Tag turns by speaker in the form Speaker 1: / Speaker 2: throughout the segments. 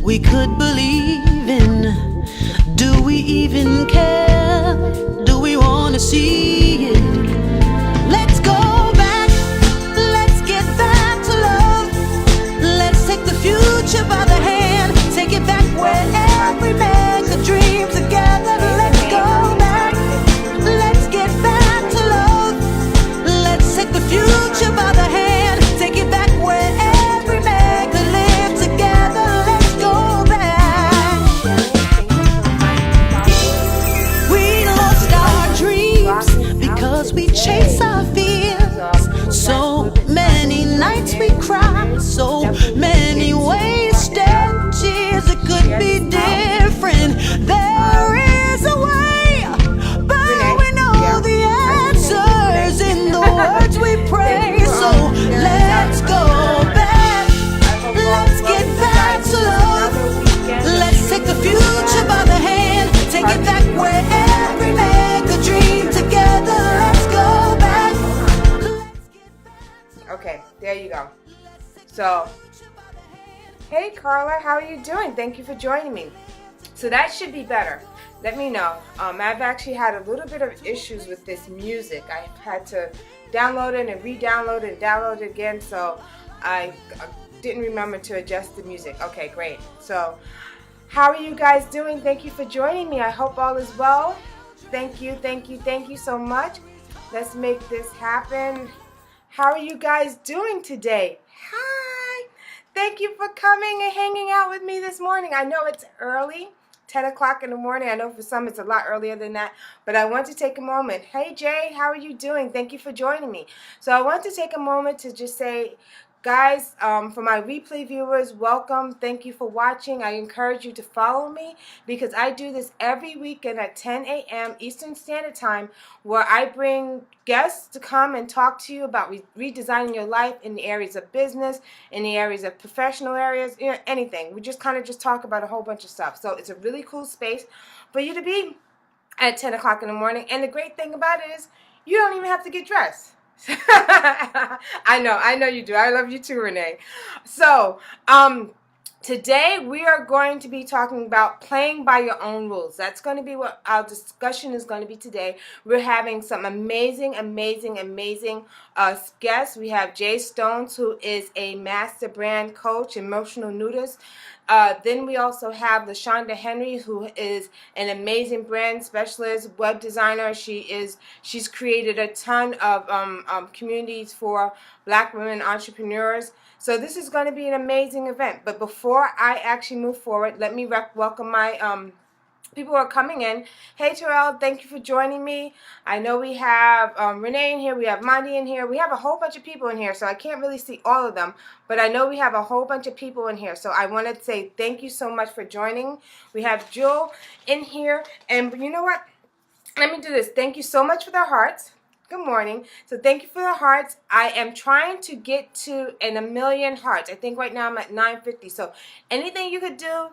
Speaker 1: we could believe in. Do we even care? Do we want to see it? Let's go back, let's get back to love. Let's take the future by the hand, take it back where we make a dream together. Let's go back, let's get back to love. Let's take the future by the hand, take it back where we make a live together. Let's go back. We lost our dreams because we chase our fears. So many nights we cried, so many wasted tears. It could be different. There is a way, but we know the answers in the words we pray. So let's go back, let's get back to love. Let's take the future by the hand, take it back where we make a dream together. Let's go back.
Speaker 2: Okay, there you go. So, hey Carla, how are you doing? Thank you for joining me. So that should be better. Let me know. I've actually had a little bit of issues with this music. I had to download it and re-download it and download it again, so I didn't remember to adjust the music. Okay, great. So, how are you guys doing? Thank you for joining me. I hope all is well. Thank you, thank you, thank you so much. Let's make this happen. How are you guys doing today? Hi! Thank you for coming and hanging out with me this morning. I know it's early, 10 o'clock in the morning. I know for some it's a lot earlier than that, but I want to take a moment. Hey Jay, how are you doing? Thank you for joining me. So I want to take a moment to just say, guys, for my replay viewers, welcome. Thank you for watching. I encourage you to follow me because I do this every weekend at 10 a.m. Eastern Standard Time, where I bring guests to come and talk to you about redesigning your life in the areas of business, in the areas of professional areas, anything. We just kind of just talk about a whole bunch of stuff. So it's a really cool space for you to be at 10 o'clock in the morning. And the great thing about it is you don't even have to get dressed. I know you do. I love you too, Renee. So, today we are going to be talking about playing by your own rules. That's going to be what our discussion is going to be today. We're having some amazing guests. We have Jay Stones, who is a master brand coach, emotional nudist. Then we also have LaShanda Henry, who is an amazing brand specialist, web designer. She's created a ton of communities for Black women entrepreneurs. So this is going to be an amazing event. But before I actually move forward, let me welcome my people who are coming in. Hey Terrell, thank you for joining me. I know we have Renee in here, we have Mondi in here, we have a whole bunch of people in here, so I can't really see all of them, but I know we have a whole bunch of people in here, so I want to say thank you so much for joining. We have Jewel in here, and you know what? Let me do this. Thank you so much for the hearts. Good morning. So thank you for the hearts. I am trying to get to a million hearts. I think right now I'm at 950, so anything you could do.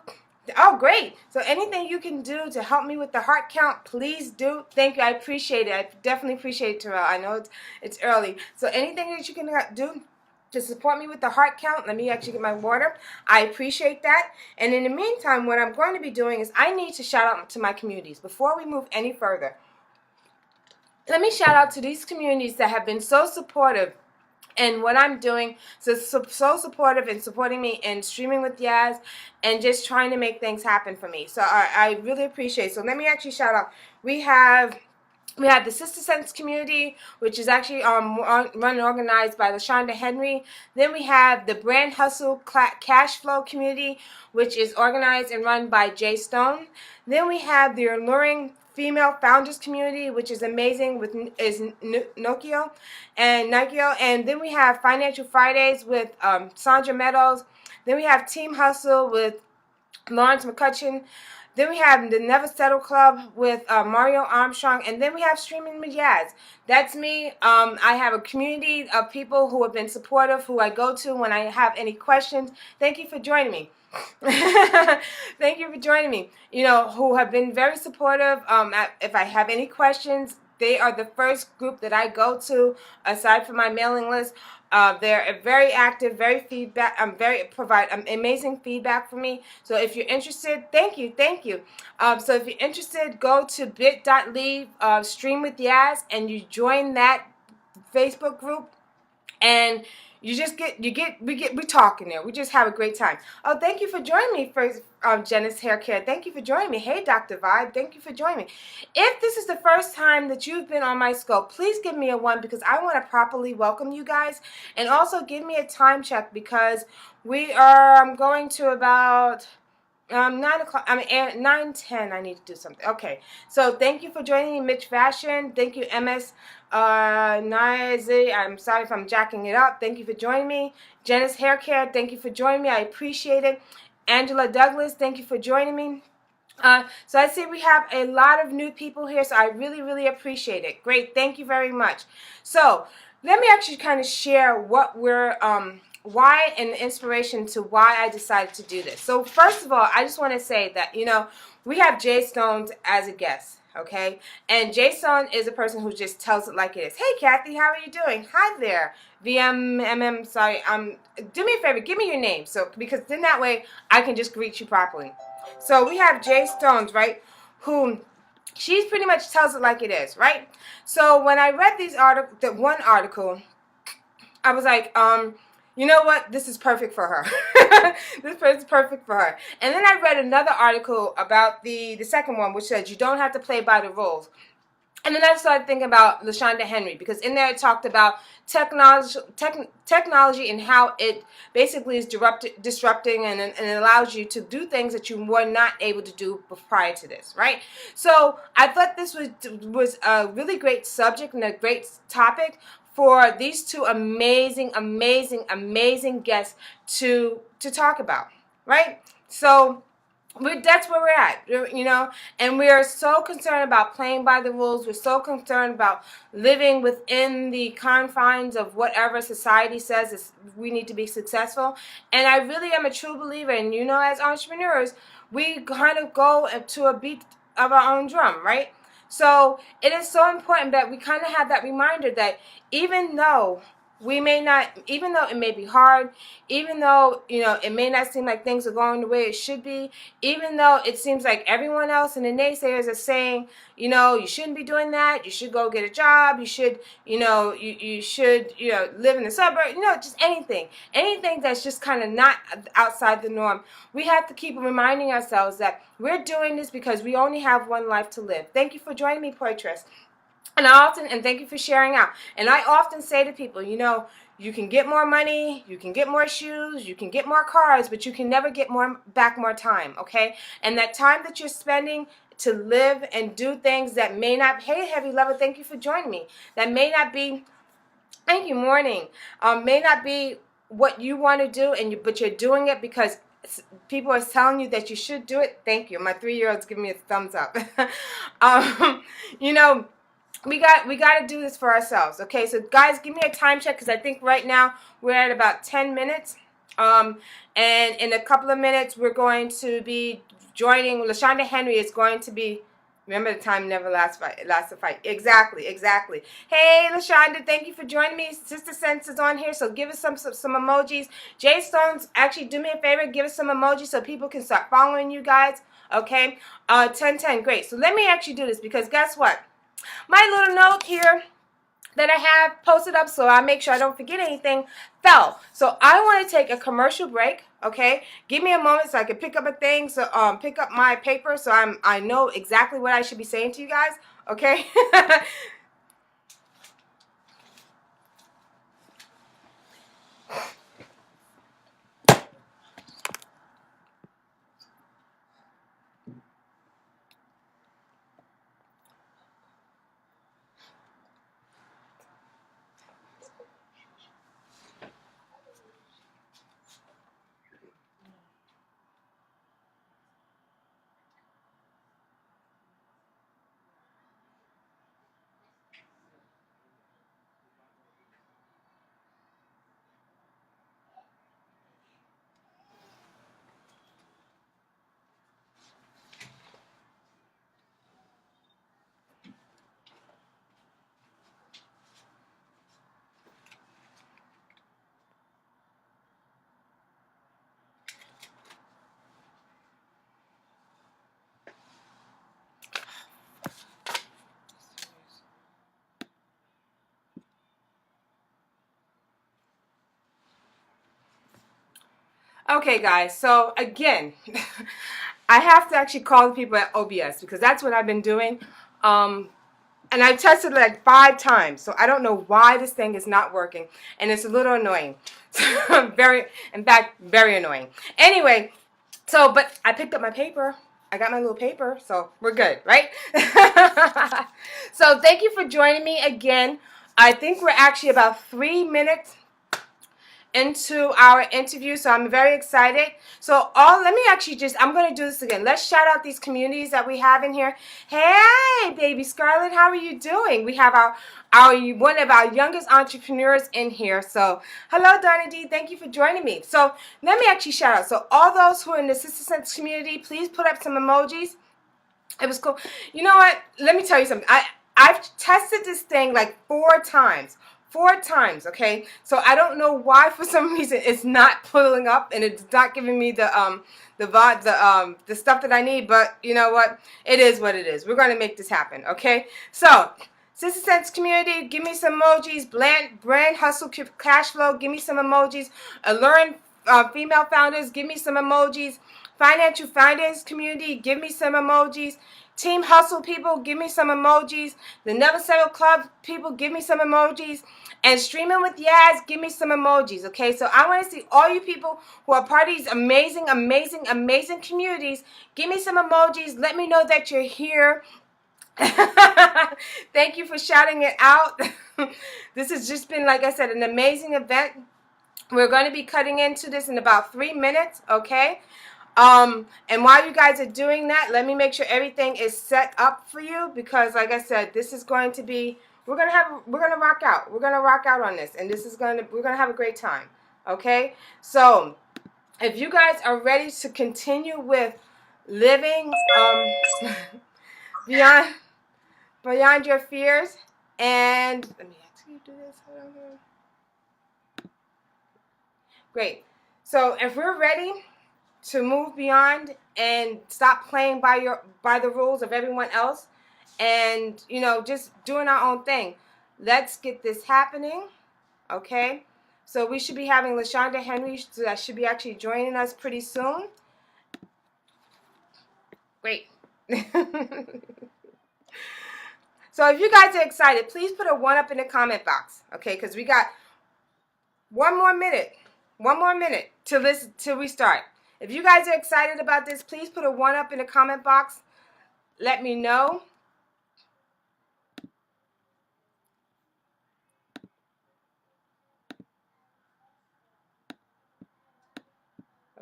Speaker 2: Oh, great. So anything you can do to help me with the heart count, please do. Thank you. I appreciate it. I definitely appreciate it, Terrell. I know it's early. So anything that you can do to support me with the heart count, let me actually get my water. I appreciate that. And in the meantime, what I'm going to be doing is I need to shout out to my communities. Before we move any further, let me shout out to these communities that have been so supportive and what I'm doing, so supportive and supporting me in streaming with Yaz and just trying to make things happen for me. So I really appreciate it. So let me actually shout out. We have the Sistasense community, which is actually run and organized by LaShanda Henry. Then we have the Brand Hustle Cash Flow community, which is organized and run by Jay Stone. Then we have the Alluring Female Founders community, which is amazing, is Nokio and Nikio. And then we have Financial Fridays with Sandra Meadows. Then we have Team Hustle with Lawrence McCutcheon. Then we have the Never Settle Club with Mario Armstrong. And then we have Streaming with Yaz. That's me. I have a community of people who have been supportive, who I go to when I have any questions. Thank you for joining me. Thank you for joining me. Who have been very supportive. If I have any questions, they are the first group that I go to, aside from my mailing list. They're very active, very feedback. Provide amazing feedback for me. So if you're interested, thank you. So if you're interested, go to bit.ly stream with Yaz, and you join that Facebook group, and we talking there. We just have a great time. Oh, thank you for joining me, first, Janice Hair Care. Thank you for joining me. Hey, Dr. Vibe, thank you for joining me. If this is the first time that you've been on my scope, please give me a 1 because I want to properly welcome you guys, and also give me a time check because we are going to about 9:00. 9:10. I need to do something. Okay. So thank you for joining me, Mitch Fashion. Thank you, MS. Nazi. I'm sorry if I'm jacking it up. Thank you for joining me. Janice Hair Care. Thank you for joining me. I appreciate it. Angela Douglas. Thank you for joining me. So I see we have a lot of new people here, so I really, really appreciate it. Great. Thank you very much. So let me actually kind of share what we're why and the inspiration to why I decided to do this. So first of all, I just want to say that, we have Jay Stones as a guest, okay? And Jay Stone is a person who just tells it like it is. Hey, Kathy, how are you doing? Hi there. VMMM, sorry. Do me a favor, give me your name, because then that way I can just greet you properly. So we have Jay Stones, right, who she pretty much tells it like it is, right? So when I read that one article, I was like, you know what? This is perfect for her. This is perfect for her. And then I read another article about the second one, which said you don't have to play by the rules. And then I started thinking about LaShanda Henry, because in there it talked about technology and how it basically is disrupting and it allows you to do things that you were not able to do prior to this, right? So I thought this was a really great subject and a great topic for these two amazing guests to talk about, right? So that's where we're at, and we are so concerned about playing by the rules. We're so concerned about living within the confines of whatever society says we need to be successful. And I really am a true believer, and as entrepreneurs, we kind of go to a beat of our own drum, right? So it is so important that we kind of have that reminder that even though even though it may be hard, even though, it may not seem like things are going the way it should be, even though it seems like everyone else and the naysayers are saying, you shouldn't be doing that, you should go get a job, you should, you should, live in the suburb, just anything that's just kind of not outside the norm. We have to keep reminding ourselves that we're doing this because we only have one life to live. Thank you for joining me, Poitras. And thank you for sharing out. And I often say to people, you can get more money, you can get more shoes, you can get more cars, but you can never get back more time, okay? And that time that you're spending to live and do things that may not, hey, Heavy Lover, thank you for joining me, that may not be, thank you, morning, may not be what you want to do, but you're doing it because people are telling you that you should do it. Thank you. My 3-year-old's giving me a thumbs up. We got to do this for ourselves, okay? So, guys, give me a time check because I think right now we're at about 10 minutes. And in a couple of minutes, we're going to be joining. LaShanda Henry is going to be. Remember, the time never lasts a fight. Exactly. Hey, LaShanda, thank you for joining me. Sistasense is on here, so give us some emojis. Jay Stones, actually, do me a favor, give us some emojis so people can start following you guys, okay? 10-10, great. So let me actually do this because guess what? My little note here that I have posted up so I make sure I don't forget anything fell. So I want to take a commercial break, okay? Give me a moment so I can pick up pick up my paper so I know exactly what I should be saying to you guys, okay? Okay, guys. So again, I have to actually call the people at OBS because that's what I've been doing. And I've tested it like 5 times, so I don't know why this thing is not working, and it's a little annoying. Very, in fact, very annoying. Anyway, so but I picked up my paper. I got my little paper, so we're good, right? So thank you for joining me again. I think we're actually about 3 minutes into our interview, so I'm very excited. So let me actually I'm going to do this again. Let's shout out these communities that we have in here. Hey, baby Scarlett, how are you doing? We have our one of our youngest entrepreneurs in here. So hello, Donna D. Thank you for joining me. So let me actually shout out. So all those who are in the Sistasense community, please put up some emojis. It was cool. You know what? Let me tell you something. I've tested this thing like 4 times. 4 times, okay? So I don't know why for some reason it's not pulling up and it's not giving me the stuff that I need, but you know what? It is what it is. We're going to make this happen, okay? So, Sistasense community, give me some emojis. Brand Hustle Cash Flow, give me some emojis. Learn Female Founders, give me some emojis. Financial Finance community, give me some emojis. Team Hustle people, give me some emojis. The Never Settle Club people, give me some emojis. And Streaming with Yaz, give me some emojis, okay? So I want to see all you people who are part of these amazing, amazing, amazing communities. Give me some emojis. Let me know that you're here. Thank you for shouting it out. This has just been, like I said, an amazing event. We're going to be cutting into this in about 3 minutes, okay? And while you guys are doing that, let me make sure everything is set up for you because, like I said, this is going to be, we're gonna rock out. We're gonna rock out on this, and we're gonna have a great time, okay? So, if you guys are ready to continue with living beyond your fears, and let me actually do this. Hold on here. Great. So, if we're ready to move beyond and stop playing by the rules of everyone else and just doing our own thing, let's get this happening, okay? So we should be having LaShanda Henry that should be actually joining us pretty soon. Great. So if you guys are excited, please put a 1 up in the comment box, okay? Because we got one more minute till we start. If you guys are excited about this, please put a 1 up in the comment box. Let me know.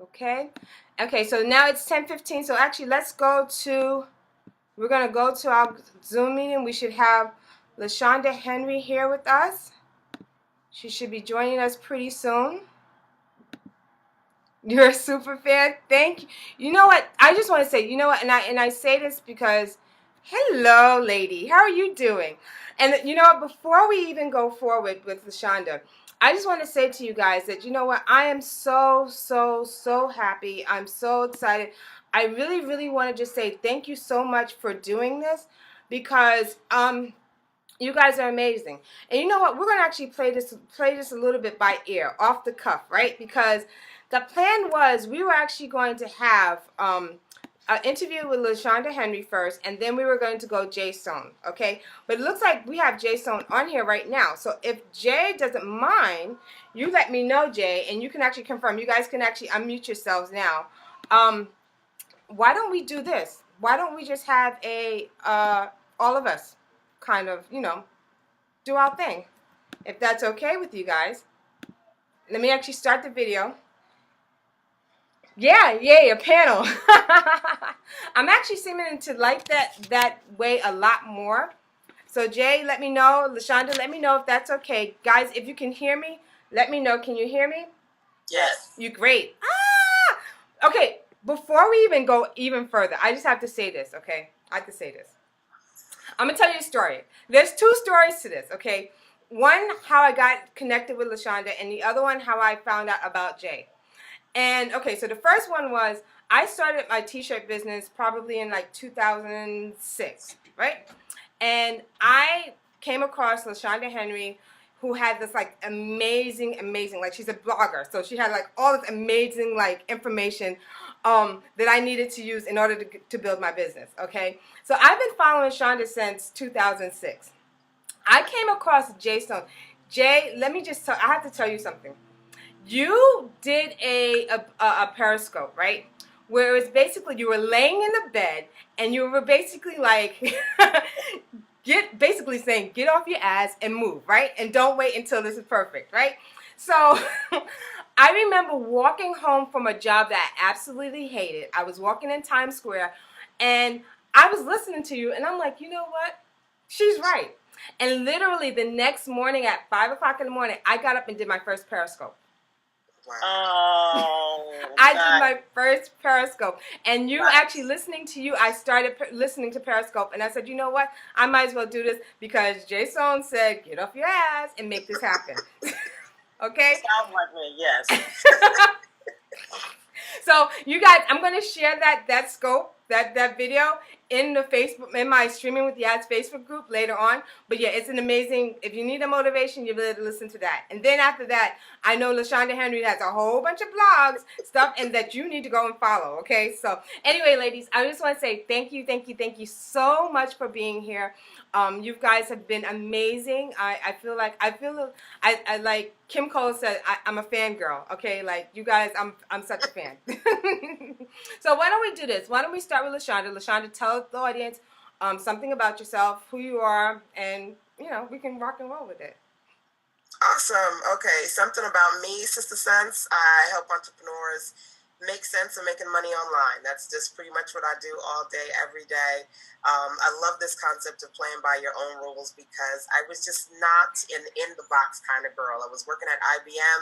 Speaker 2: Okay. Okay, so now it's 10:15. So actually, we're going to go to our Zoom meeting. We should have LaShanda Henry here with us. She should be joining us pretty soon. You're a super fan. Thank you. You know what? I just want to say, you know what? And I say this because, hello, lady. How are you doing? And you know what? Before we even go forward with LaShanda, I just want to say to you guys that, you know what? I am so, so, so happy. I'm so excited. I really, really want to just say thank you so much for doing this because you guys are amazing. And you know what? We're going to actually play this a little bit by ear, off the cuff, right? Because the plan was we were actually going to have an interview with LaShanda Henry first, and then we were going to go Jay Stone, okay? But it looks like we have Jay Stone on here right now. So if Jay doesn't mind, you let me know, Jay, and you can actually confirm. You guys can actually unmute yourselves now. Why don't we do this? Why don't we just have all of us kind of, do our thing, if that's okay with you guys. Let me actually start the video. Yeah, yay, a panel. I'm actually seeming to like that way a lot more. So Jay, let me know. LaShanda, let me know if that's okay. Guys, if you can hear me, let me know. Can you hear me?
Speaker 3: Yes.
Speaker 2: You great. Okay, before we even go even further, I just have to say this, okay? I have to say this. I'm going to tell you a story. There's 2 stories to this, okay? One, how I got connected with LaShanda, and the other one, how I found out about Jay. And, okay, so the first one was I started my T-shirt business probably in like 2006, right? And I came across LaShanda Henry, who had this like amazing, like she's a blogger, so she had like all this amazing like information that I needed to use in order to build my business. Okay, so I've been following Shonda since 2006. I came across Jay Stone. Jay, let me just tell. I have to tell you something. You did a Periscope, right? Where it was basically you were laying in the bed and you were basically like basically saying get off your ass and move, right? And don't wait until this is perfect, right? So I remember walking home from a job that I absolutely hated. I was walking in Times Square and I was listening to you and I'm like, you know what? She's right. And literally the next morning at 5 o'clock in the morning, I got up and did my first Periscope.
Speaker 3: Wow. Oh,
Speaker 2: I did my first Periscope. And you actually listening to you, I started listening to Periscope. And I said, you know what? I might as well do this because Jay Stone said, get off your ass and make this happen. Okay?
Speaker 3: Sounds like me, yes.
Speaker 2: So you guys, I'm going to share that scope, that video in the Facebook, in my Streaming with the Ads Facebook group later on. But yeah, it's an amazing, if you need a motivation, you really listen to that. And then after that, I know LaShanda Henry has a whole bunch of blogs, stuff, and that you need to go and follow, okay? So anyway, ladies, I just want to say thank you so much for being here. You guys have been amazing. I feel like Kim Cole said, I'm a fangirl, okay? Like, you guys, I'm such a fan. So why don't we do this? Why don't we start with LaShanda? LaShanda, tell the audience something about yourself, who you are, and, you know, we can rock and roll with it.
Speaker 4: Awesome. Okay, something about me, Sistasense. I help entrepreneurs make sense of making money online. That's just pretty much what I do all day, every day. I love this concept of playing by your own rules because I was just not an in-the-box kind of girl. I was working at IBM,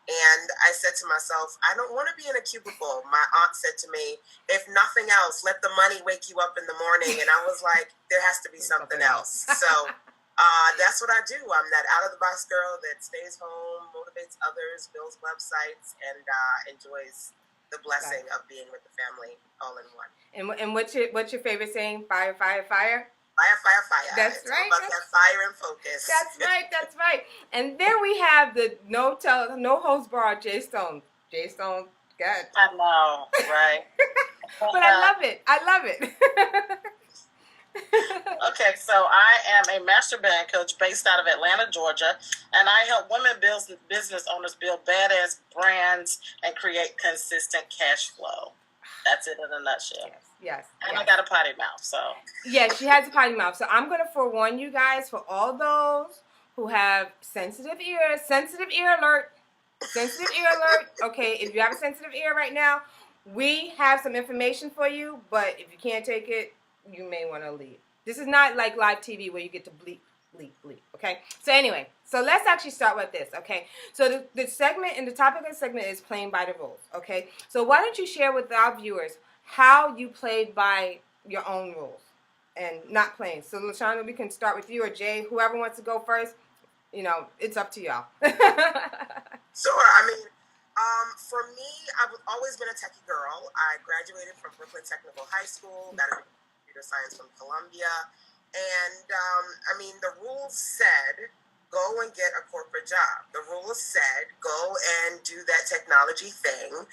Speaker 4: and I said to myself, I don't want to be in a cubicle. My aunt said to me, if nothing else, let the money wake you up in the morning. And I was like, there has to be something else. So that's what I do. I'm that out-of-the-box girl that stays home, motivates others, builds websites, and enjoys the blessing of being with the family all in one.
Speaker 2: And what's your favorite saying? Fire, fire, fire?
Speaker 4: Fire, fire, fire.
Speaker 2: That's
Speaker 4: it's
Speaker 2: right.
Speaker 4: About that fire and focus.
Speaker 2: That's right. And there we have the no holds barred Jay Stone. Jay Stone, God.
Speaker 3: I know, right?
Speaker 2: But I love it.
Speaker 3: Okay, so I am a master brand coach based out of Atlanta, Georgia, and I help women business owners build badass brands and create consistent cash flow. That's it in a nutshell.
Speaker 2: Yes.
Speaker 3: And I got a potty mouth, so.
Speaker 2: Yeah, she has a potty mouth. So I'm going to forewarn you guys, for all those who have sensitive ears, sensitive ear alert. Okay, if you have a sensitive ear right now, we have some information for you, but if you can't take it, you may want to leave. This is not like live TV where you get to bleep, okay? So anyway, so let's actually start with this, okay? So the segment, and the topic of the segment is playing by the rules, okay? So why don't you share with our viewers how you played by your own rules and not playing. So LaShanda, we can start with you or Jay, whoever wants to go first. You know, it's up to y'all.
Speaker 4: Sure. I mean, for me, I've always been a techie girl. I graduated from Brooklyn Technical High School, got a computer science from Columbia. And, I mean, the rules said, go and get a corporate job. The rules said, go and do that technology thing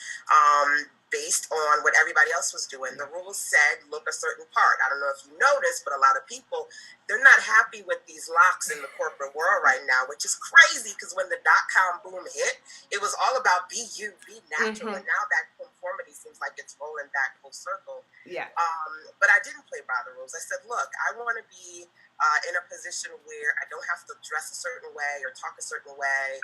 Speaker 4: based on what everybody else was doing. The rules said, look a certain part. I don't know if you noticed, but a lot of people, they're not happy with these locks in the corporate world right now, which is crazy because when the dot-com boom hit, it was all about be you, be natural. And now that conformity seems like it's rolling back full circle.
Speaker 2: Yeah.
Speaker 4: But I didn't play by the rules. I said, look, I want to be in a position where I don't have to dress a certain way or talk a certain way,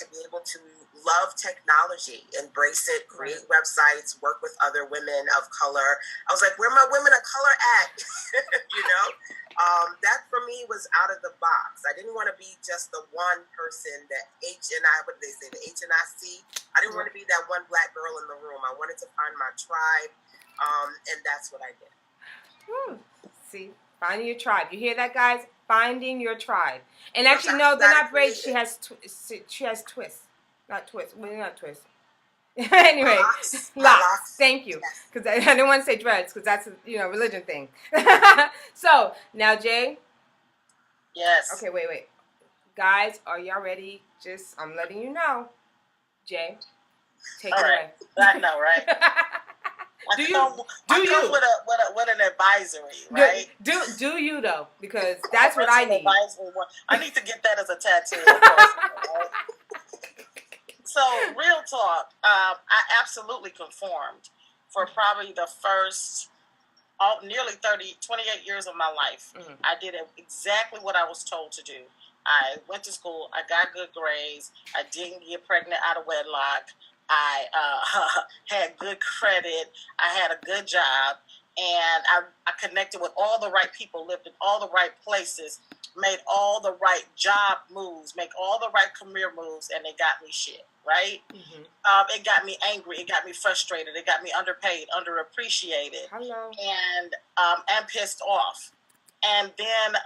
Speaker 4: to be able to love technology, embrace it, create websites, work with other women of color. I was like, where are my women of color at? You know, that for me was out of the box. I didn't want to be just the one person that what did they say, the HNIC? I didn't want to be that one black girl in the room. I wanted to find my tribe, and that's what I did.
Speaker 2: See? Finding your tribe. You hear that, guys? Finding your tribe. And actually, no, they're not braids. She has twists. Not twists. Well, not twists. Anyway, locks. Thank you. Because I didn't want to say dreads because that's a religion thing. So, now, Jay.
Speaker 3: Yes.
Speaker 2: Okay, wait. Guys, are y'all ready? I'm letting you know. Jay, take
Speaker 3: All
Speaker 2: it
Speaker 3: right.
Speaker 2: away.
Speaker 3: I know, right? I come with an advisory, right?
Speaker 2: Do you though? Because that's what I need.
Speaker 3: I need to get that as a tattoo. Right? So, real talk. I absolutely conformed for probably the first nearly 28 years of my life. Mm-hmm. I did exactly what I was told to do. I went to school. I got good grades. I didn't get pregnant out of wedlock. I had good credit. I had a good job. And I connected with all the right people, lived in all the right places, made all the right job moves, make all the right career moves, and they got me shit, right? Mm-hmm. It got me angry. It got me frustrated. It got me underpaid, underappreciated.
Speaker 2: Hello.
Speaker 3: And pissed off. And then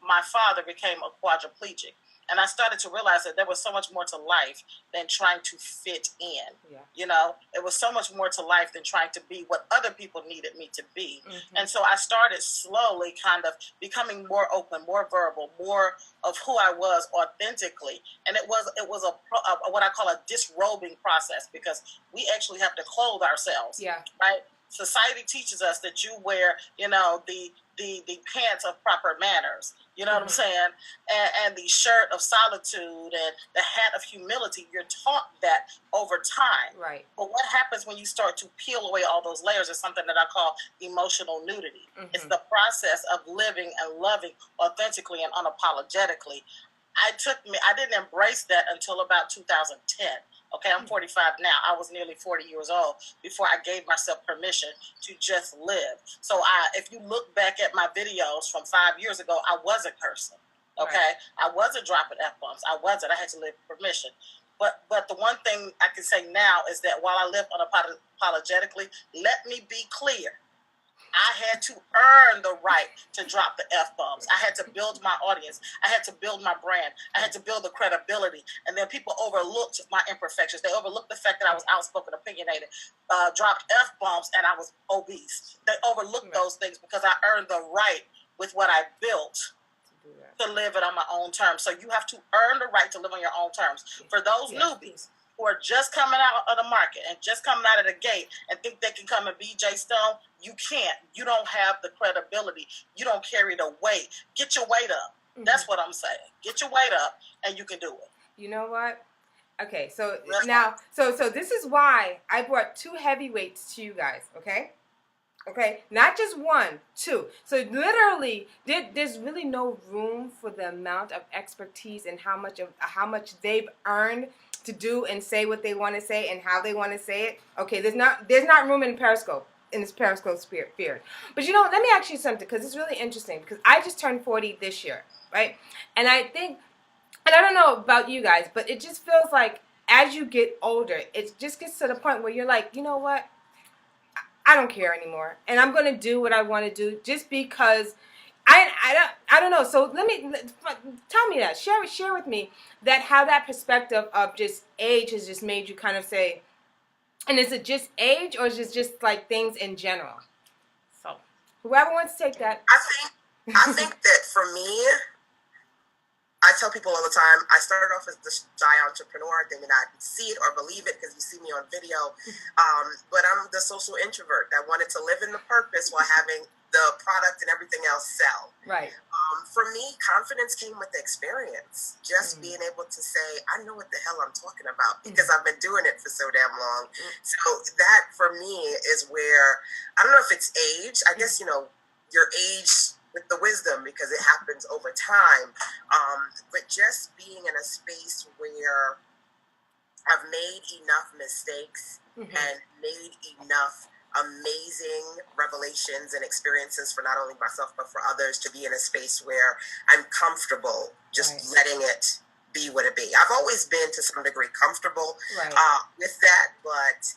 Speaker 3: my father became a quadriplegic. And I started to realize that there was so much more to life than trying to fit in. Yeah. You know, it was so much more to life than trying to be what other people needed me to be. Mm-hmm. And so I started slowly kind of becoming more open, more verbal, more of who I was authentically. And it was a what I call a disrobing process, because we actually have to clothe ourselves. Yeah. Right? Society teaches us that you wear, you know, the pants of proper manners. You know what I'm saying? And the shirt of solitude and the hat of humility. You're taught that over time. Right. But what happens when you start to peel away all those layers is something that I call emotional nudity. Mm-hmm. It's the process of living and loving authentically and unapologetically. I didn't embrace that until about 2010. Okay, I'm 45 now. I was nearly 40 years old before I gave myself permission to just live. So if you look back at my videos from 5 years ago, I wasn't cursing. Okay, right. I wasn't dropping F-bombs. I had to live permission. But the one thing I can say now is that while I live unapologetically, let me be clear. I had to earn the right to drop the F-bombs. I had to build my audience. I had to build my brand. I had to build the credibility. And then people overlooked my imperfections. They overlooked the fact that I was outspoken, opinionated, dropped F-bombs, and I was obese. They overlooked those things because I earned the right with what I built to live it on my own terms. So you have to earn the right to live on your own terms. For those newbies who are just coming out of the market and just coming out of the gate and think they can come and be Jay Stone, you can't. You don't have the credibility. You don't carry the weight. Get your weight up. Mm-hmm. That's what I'm saying. Get your weight up and you can do it.
Speaker 2: You know what? Okay, so now, so this is why I brought two heavyweights to you guys, okay? Okay, not just one, two. So literally, there's really no room for the amount of expertise and how much they've earned to do and say what they want to say and how they want to say it. Okay, there's not room in this Periscope sphere. But you know, let me ask you something, because it's really interesting, because I just turned 40 this year, right? And I think, and I don't know about you guys, but it just feels like as you get older, it just gets to the point where you're like, you know what? I don't care anymore, and I'm going to do what I want to do just because I don't know. So tell me that. Share with me that, how that perspective of just age has just made you kind of say, and is it just age, or is it just like things in general? So whoever wants to take that.
Speaker 4: I think that for me, I tell people all the time, I started off as the shy entrepreneur. They may not see it or believe it because you see me on video, but I'm the social introvert that wanted to live in the purpose while having the product and everything else sell. Right. For me, confidence came with the experience. Just being able to say, I know what the hell I'm talking about because I've been doing it for so damn long. So that for me is where, I don't know if it's age. I guess, you know, your age with the wisdom, because it happens over time. But just being in a space where I've made enough mistakes and made enough amazing revelations and experiences for not only myself but for others, to be in a space where I'm comfortable just letting it be what it be. I've always been to some degree comfortable with that, but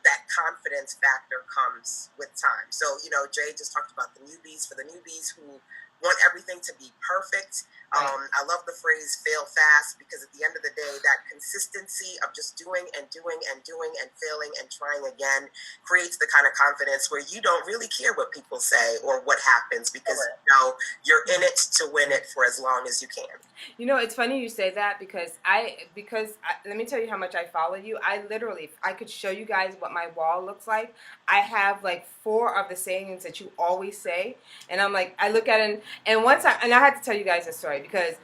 Speaker 4: that confidence factor comes with time. So, you know, Jay just talked about the newbies. For the newbies who want everything to be perfect. I love the phrase fail fast, because at the end of the day, that consistency of just doing and doing and doing and failing and trying again creates the kind of confidence where you don't really care what people say or what happens, because you know you're in it to win it for as long as you can.
Speaker 2: You know, it's funny you say that, because let me tell you how much I follow you. I could show you guys what my wall looks like. I have like 4 of the sayings that you always say, and I'm like, I look at it, and one time, and I had to tell you guys a story, because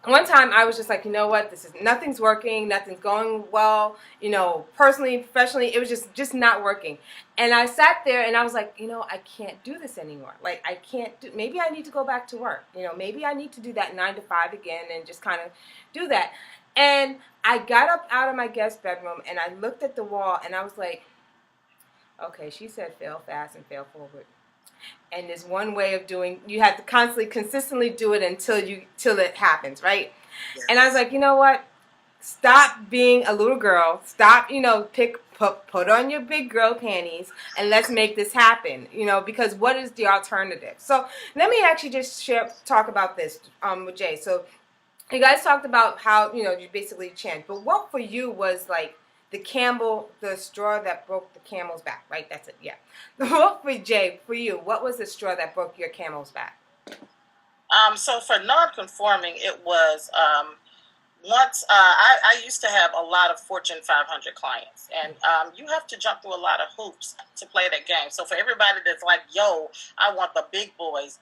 Speaker 2: one time I was just like, you know what, nothing's working, nothing's going well, you know, personally, professionally, it was just not working. And I sat there and I was like, you know, I can't do this anymore. Like, I can't do, maybe I need to go back to work. You know, maybe I need to do that 9 to 5 again and just kind of do that. And I got up out of my guest bedroom and I looked at the wall and I was like, okay, she said fail fast and fail forward. And there's one way of doing, you have to consistently do it till it happens, right? Yes. And I was like, you know what? Stop being a little girl. Stop, you know, put on your big girl panties and let's make this happen, you know, because what is the alternative? So let me actually just talk about this with Jay. So you guys talked about how, you know, you basically changed, but what for you was like the straw that broke the camel's back, right? That's it, yeah. What for Jay, for you, what was the straw that broke your camel's back?
Speaker 3: So for non-conforming, it was once I used to have a lot of Fortune 500 clients, and you have to jump through a lot of hoops to play that game. So for everybody that's like, yo, I want the big boys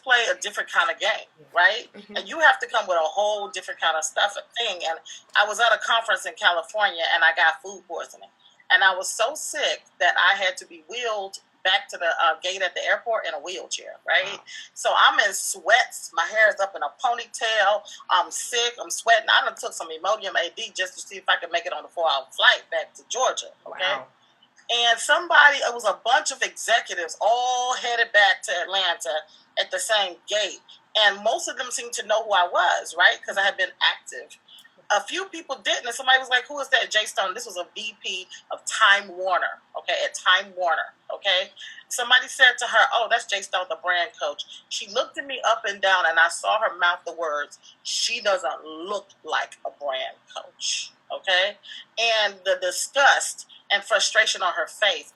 Speaker 3: play a different kind of game, right? Mm-hmm. And you have to come with a whole different kind of thing. And I was at a conference in California, and I got food poisoning. And I was so sick that I had to be wheeled back to the gate at the airport in a wheelchair, right? Wow. So I'm in sweats. My hair is up in a ponytail. I'm sick. I'm sweating. I done took some Imodium AD just to see if I could make it on the 4-hour flight back to Georgia, okay? Wow. And it was a bunch of executives all headed back to Atlanta at the same gate. And most of them seemed to know who I was, right? Because I had been active. A few people didn't, and somebody was like, who is that? Jay Stone. This was a VP of Time Warner, okay, at Time Warner, okay? Somebody said to her, oh, that's Jay Stone, the brand coach. She looked at me up and down, and I saw her mouth the words, she doesn't look like a brand coach, okay? And the disgust and frustration on her face.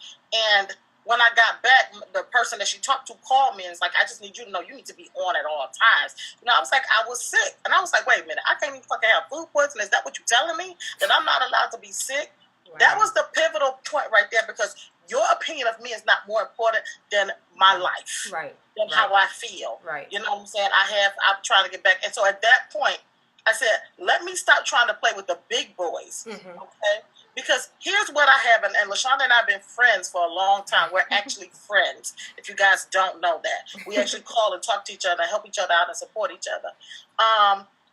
Speaker 3: And when I got back, the person that she talked to called me and was like, I just need you to know you need to be on at all times. You know, I was like, I was sick. And I was like, wait a minute, I can't even fucking have food poisoning. Is that what you're telling me? That I'm not allowed to be sick? Wow. That was the pivotal point right there, because your opinion of me is not more important than my life. Right. Than how I feel. Right. You know what I'm saying? I'm trying to get back. And so at that point, I said, let me stop trying to play with the big boys. Mm-hmm. Okay? Because here's what I have, and LaShanda and I have been friends for a long time. We're actually friends, if you guys don't know that. We actually call and talk to each other, help each other out, and support each other.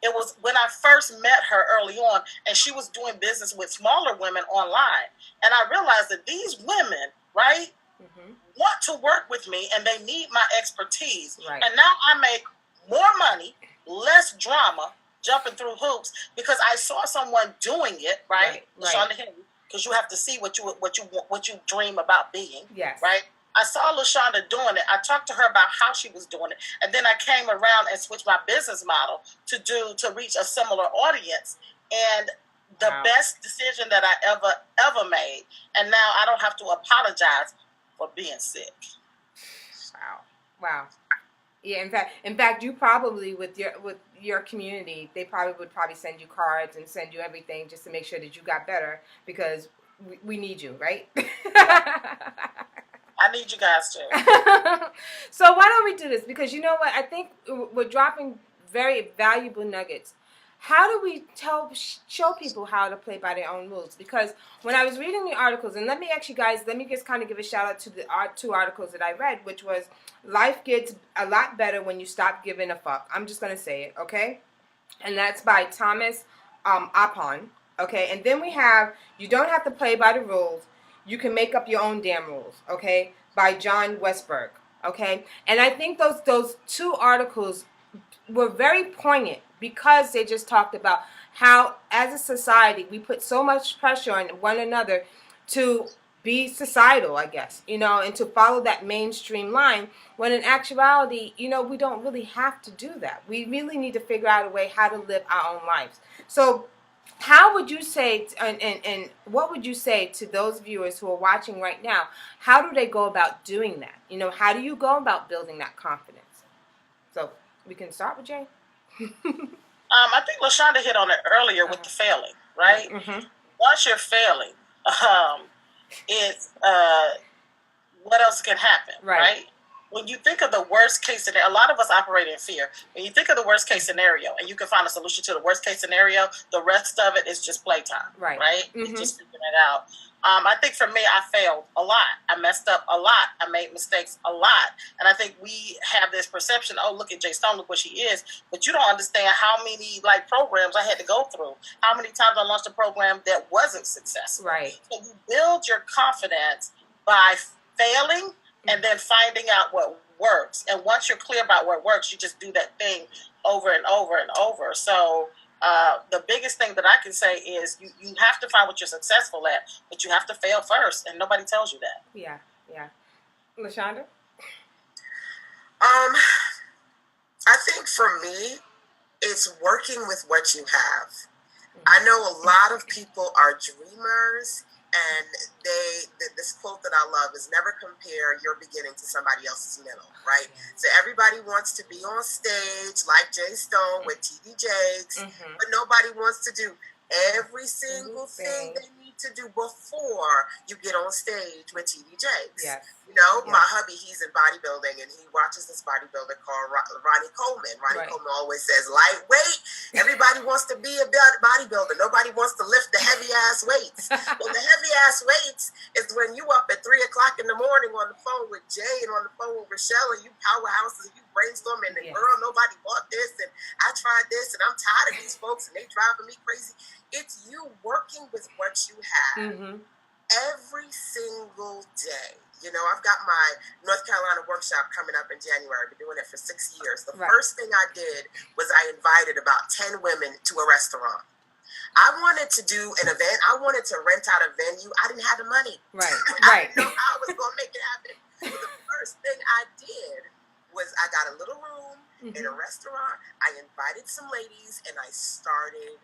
Speaker 3: It was when I first met her early on, and she was doing business with smaller women online. And I realized that these women, right, mm-hmm. want to work with me, and they need my expertise. Right. And now I make more money, less drama, jumping through hoops, because I saw someone doing it, right? LaShanda Henry, because you have to see what you dream about being, yes, right? I saw LaShanda doing it. I talked to her about how she was doing it, and then I came around and switched my business model to reach a similar audience. And the best decision that I ever made, and now I don't have to apologize for being sick. Wow.
Speaker 2: Yeah, in fact, you probably with your community, they would send you cards and send you everything just to make sure that you got better, because we need you, right?
Speaker 3: I need you guys too.
Speaker 2: So why don't we do this? Because you know what? I think we're dropping very valuable nuggets. How do we show people how to play by their own rules? Because when I was reading the articles, and let me just kind of give a shout out to the 2 articles that I read, which was Life Gets a Lot Better When You Stop Giving a Fuck. I'm just going to say it, okay? And that's by Thomas Apon, okay? And then we have You Don't Have to Play by the Rules. You Can Make Up Your Own Damn Rules, okay? By John Westberg, okay? And I think those 2 articles were very poignant, because they just talked about how, as a society, we put so much pressure on one another to be societal, I guess, and to follow that mainstream line, when in actuality, we don't really have to do that. We really need to figure out a way how to live our own lives. So how would you say, and what would you say to those viewers who are watching right now? How do they go about doing that? How do you go about building that confidence? So we can start with Jay.
Speaker 3: I think LaShanda hit on it earlier with the failing, right?
Speaker 2: Mm-hmm.
Speaker 3: Once you're failing, it's what else can happen, right? When you think of the worst case scenario, a lot of us operate in fear. When you think of the worst case scenario and you can find a solution to the worst case scenario, the rest of it is just playtime, right?
Speaker 2: Mm-hmm.
Speaker 3: It's just figuring it out. I think for me, I failed a lot. I messed up a lot. I made mistakes a lot. And I think we have this perception, oh, look at Jay Stone, look what she is. But you don't understand how many programs I had to go through, how many times I launched a program that wasn't successful.
Speaker 2: Right.
Speaker 3: So you build your confidence by failing and then finding out what works. And once you're clear about what works, you just do that thing over and over and over. So the biggest thing that I can say is you have to find what you're successful at, but you have to fail first, and nobody tells you that.
Speaker 2: Yeah. LaShanda?
Speaker 4: I think for me, it's working with what you have. Mm-hmm. I know a lot of people are dreamers, and this quote that I love is never compare your beginning to somebody else's middle, right? So everybody wants to be on stage like Jay Stone with TD Jakes, but nobody wants to do every single thing they need to do before you get on stage with TD Jakes. Yes. My hubby, he's in bodybuilding, and he watches this bodybuilder called Ronnie Coleman. Ronnie Coleman always says, lightweight. Everybody wants to be a bodybuilder. Nobody wants to lift the heavy-ass weights. Well, the heavy-ass weights is when you up at 3 o'clock in the morning on the phone with Jay and on the phone with Rochelle, and you powerhouses, and you brainstorming, and girl, nobody bought this, and I tried this, and I'm tired of these folks, and they driving me crazy. It's you working with what you have every single day. I've got my North Carolina workshop coming up in January. I've been doing it for 6 years. The first thing I did was I invited about 10 women to a restaurant. I wanted to do an event. I wanted to rent out a venue. I didn't have the money. I didn't know how I was going to make it happen. So the first thing I did was I got a little room in a restaurant. I invited some ladies, and I started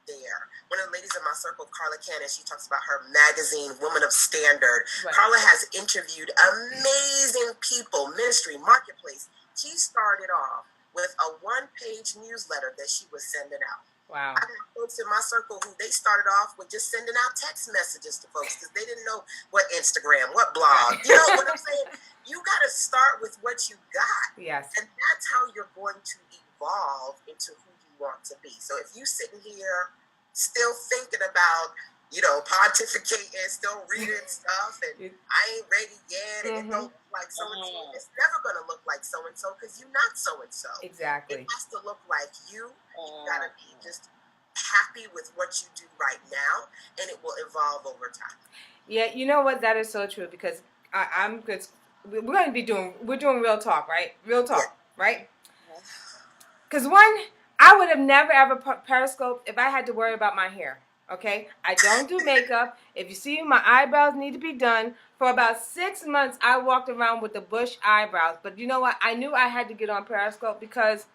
Speaker 4: there. One of the ladies in my circle, Carla Cannon, she talks about her magazine, Woman of Standard. Carla has interviewed amazing people, ministry, marketplace. She started off with a one-page newsletter that she was sending out.
Speaker 2: Wow.
Speaker 4: I got folks in my circle who they started off with just sending out text messages to folks because they didn't know what Instagram, what blog. You know what I'm saying? You got to start with what you got.
Speaker 2: Yes.
Speaker 4: And that's how you're going to evolve into who you want to be. So if you sitting here still thinking about, pontificating, still reading stuff, and I ain't ready yet, and it don't look like so-and-so, it's never going to look like so-and-so because you're not so-and-so.
Speaker 2: Exactly.
Speaker 4: It has to look like you. You got to be just happy with what you do right now, and it will evolve over time.
Speaker 2: Yeah, you know what? That is so true because I'm good. We're going to be doing real talk, right? Real talk, right? Because I would have never ever periscoped if I had to worry about my hair. Okay, I don't do makeup. If you see my eyebrows need to be done. For about 6 months, I walked around with the bush eyebrows. But you know what? I knew I had to get on Periscope because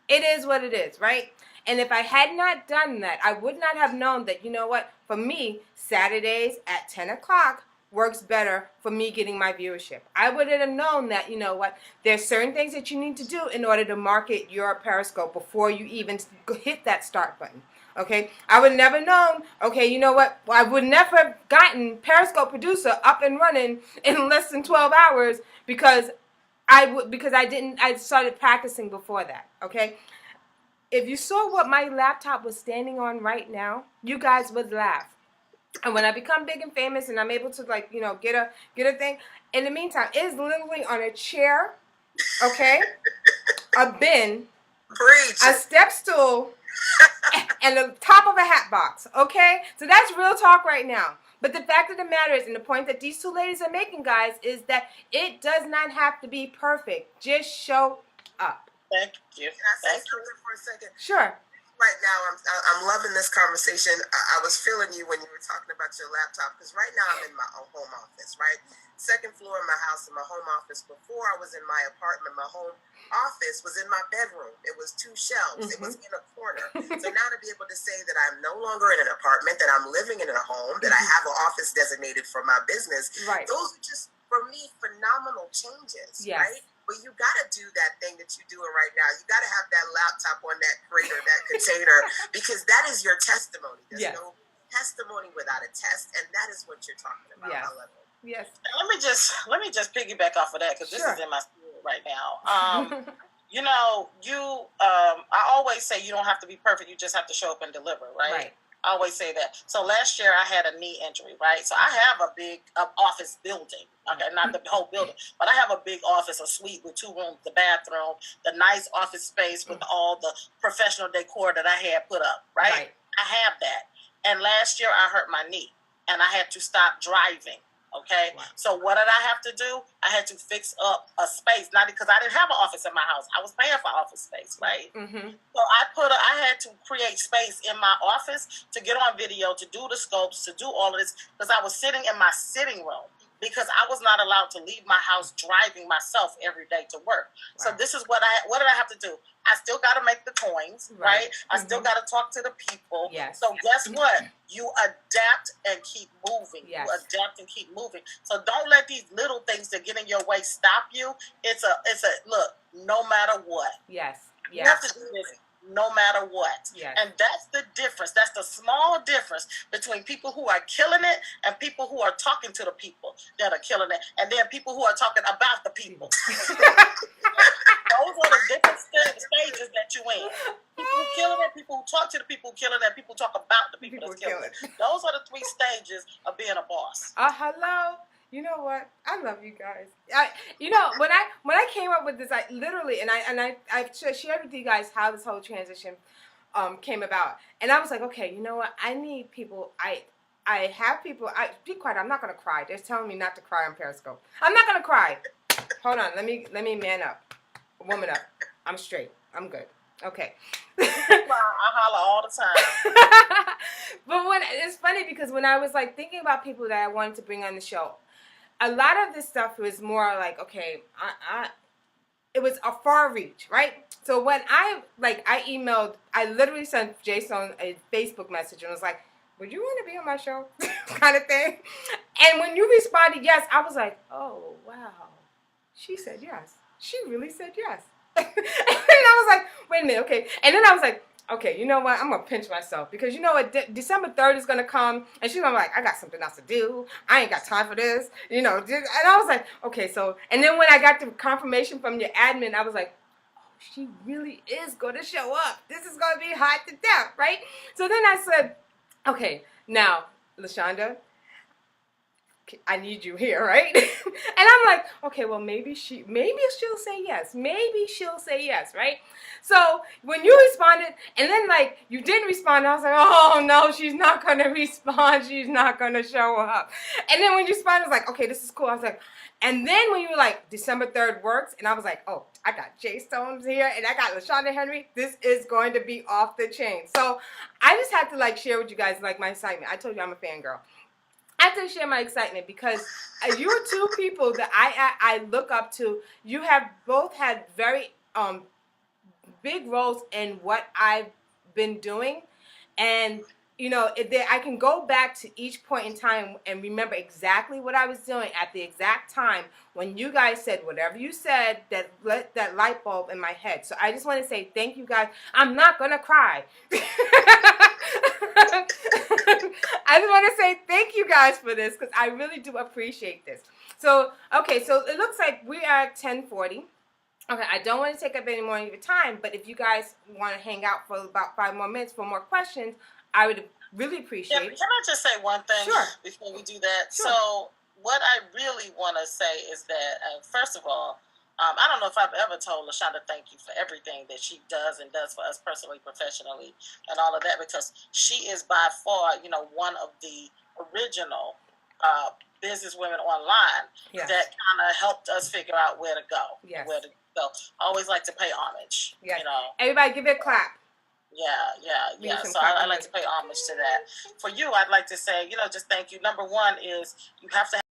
Speaker 2: it is what it is, right? And if I had not done that, I would not have known that, you know what? For me, Saturdays at 10 o'clock works better for me getting my viewership. I would have known that, you know what, there's certain things that you need to do in order to market your Periscope before you even hit that start button. Okay, I would never known. Okay, you know what? I would never have gotten Periscope Producer up and running in less than 12 hours because I started practicing before that. Okay, if you saw what my laptop was standing on right now, you guys would laugh. And when I become big and famous and I'm able to get a thing, in the meantime, it's literally on a chair, okay, a bin, a step stool, and the top of a hat box, okay? So that's real talk right now. But the fact of the matter is, and the point that these two ladies are making, guys, is that it does not have to be perfect. Just show up.
Speaker 4: Thank you. Can I say something for a second?
Speaker 2: Sure.
Speaker 4: right now I'm loving this conversation. I was feeling you when you were talking about your laptop, because right now I'm in my home office, right? Second floor of my house in my home office. Before I was in my apartment, my home office was in my bedroom. It was 2 shelves. It was in a corner. So now to be able to say that I'm no longer in an apartment, that I'm living in a home, that I have an office designated for my business, those are just, for me, phenomenal changes, right? But you got to do that thing that you're doing right now. You got to have that laptop on that crate or that container, because that is your testimony. There's no testimony without a test, and that is what you're talking about. I love it.
Speaker 3: Yes. Let me just piggyback off of that, because this is in my spirit right now. You know, I always say you don't have to be perfect. You just have to show up and deliver, right? I always say that. So last year I had a knee injury, right? So I have a big office building. Okay, not the whole building, but I have a big office, a suite with 2 rooms, the bathroom, the nice office space with all the professional decor that I had put up, right? I have that. And last year I hurt my knee and I had to stop driving. Okay, so what did I have to do? I had to fix up a space, not because I didn't have an office in my house. I was paying for office space, right? So I had to create space in my office to get on video, to do the scopes, to do all of this, because I was sitting in my sitting room, because I was not allowed to leave my house driving myself every day to work. So this is what did I have to do? I still got to make the coins, right? I still got to talk to the people. So guess what? You adapt and keep moving. You adapt and keep moving. So don't let these little things that get in your way stop you. It's a look, no matter what. You have to do this no matter what. And that's the difference. That's the small difference between people who are killing it and people who are talking to the people that are killing it, and then people who are talking about the people. Those are the different stages that you in. People who killing it, people who talk to the people who killing it, people who talk about the people that's killing it. Those are the 3 stages of being a boss.
Speaker 2: Hello. You know what? I love you guys. When I came up with this, I literally, I've shared with you guys how this whole transition came about, and I was like, okay, you know what? I need people. I have people. Be quiet. I'm not gonna cry. They're telling me not to cry on Periscope. I'm not gonna cry. Hold on. Let me man up, woman up. I'm straight. I'm good. Okay.
Speaker 3: I holler all the time.
Speaker 2: But it's funny, because when I was like thinking about people that I wanted to bring on the show, a lot of this stuff was more like, okay, it was a far reach, right? So when I emailed, I literally sent Jason a Facebook message and was like, would you want to be on my show? kind of thing. And when you responded yes, I was like, oh, wow. She said yes. She really said yes. And I was like, wait a minute, okay. And then I was like, okay, you know what? I'm going to pinch myself, because you know what? December 3rd is going to come, and she's going to be like, I got something else to do. I ain't got time for this. And I was like, okay, so, and then when I got the confirmation from your admin, I was like, oh, she really is going to show up. This is going to be hot to death, right? So then I said, okay, now, LaShanda, I need you here, right? And I'm like, okay, well, maybe she'll say yes. Maybe she'll say yes, right? So when you responded, and then you didn't respond, I was like, oh no, she's not gonna respond. She's not gonna show up. And then when you responded, I was like, okay, this is cool. I was like, and then when you were like, December 3rd works, and I was like, oh, I got Jay Stones here, and I got LaShanda Henry. This is going to be off the chain. So I just had to share with you guys my excitement. I told you I'm a fangirl. I have to share my excitement, because you're 2 people that I look up to. You have both had very big roles in what I've been doing, and I can go back to each point in time and remember exactly what I was doing at the exact time when you guys said whatever you said that lit that light bulb in my head. So I just want to say thank you guys. I'm not gonna cry. I just want to say thank you guys for this, because I really do appreciate this. So, okay, so it looks like we are at 10:40. Okay, I don't want to take up any more of your time, but if you guys want to hang out for about 5 more minutes for more questions, I would really appreciate it.
Speaker 3: Can I just say one thing before we do that?
Speaker 2: Sure.
Speaker 3: So what I really want to say is that, first of all, I don't know if I've ever told LaShanda thank you for everything that she does and does for us personally, professionally, and all of that, because she is by far, one of the original business women online that kind of helped us figure out where to go. I always like to pay homage.
Speaker 2: Everybody give it a clap.
Speaker 3: Yeah. So I like to pay homage to that. For you, I'd like to say, just thank you. Number one is you have to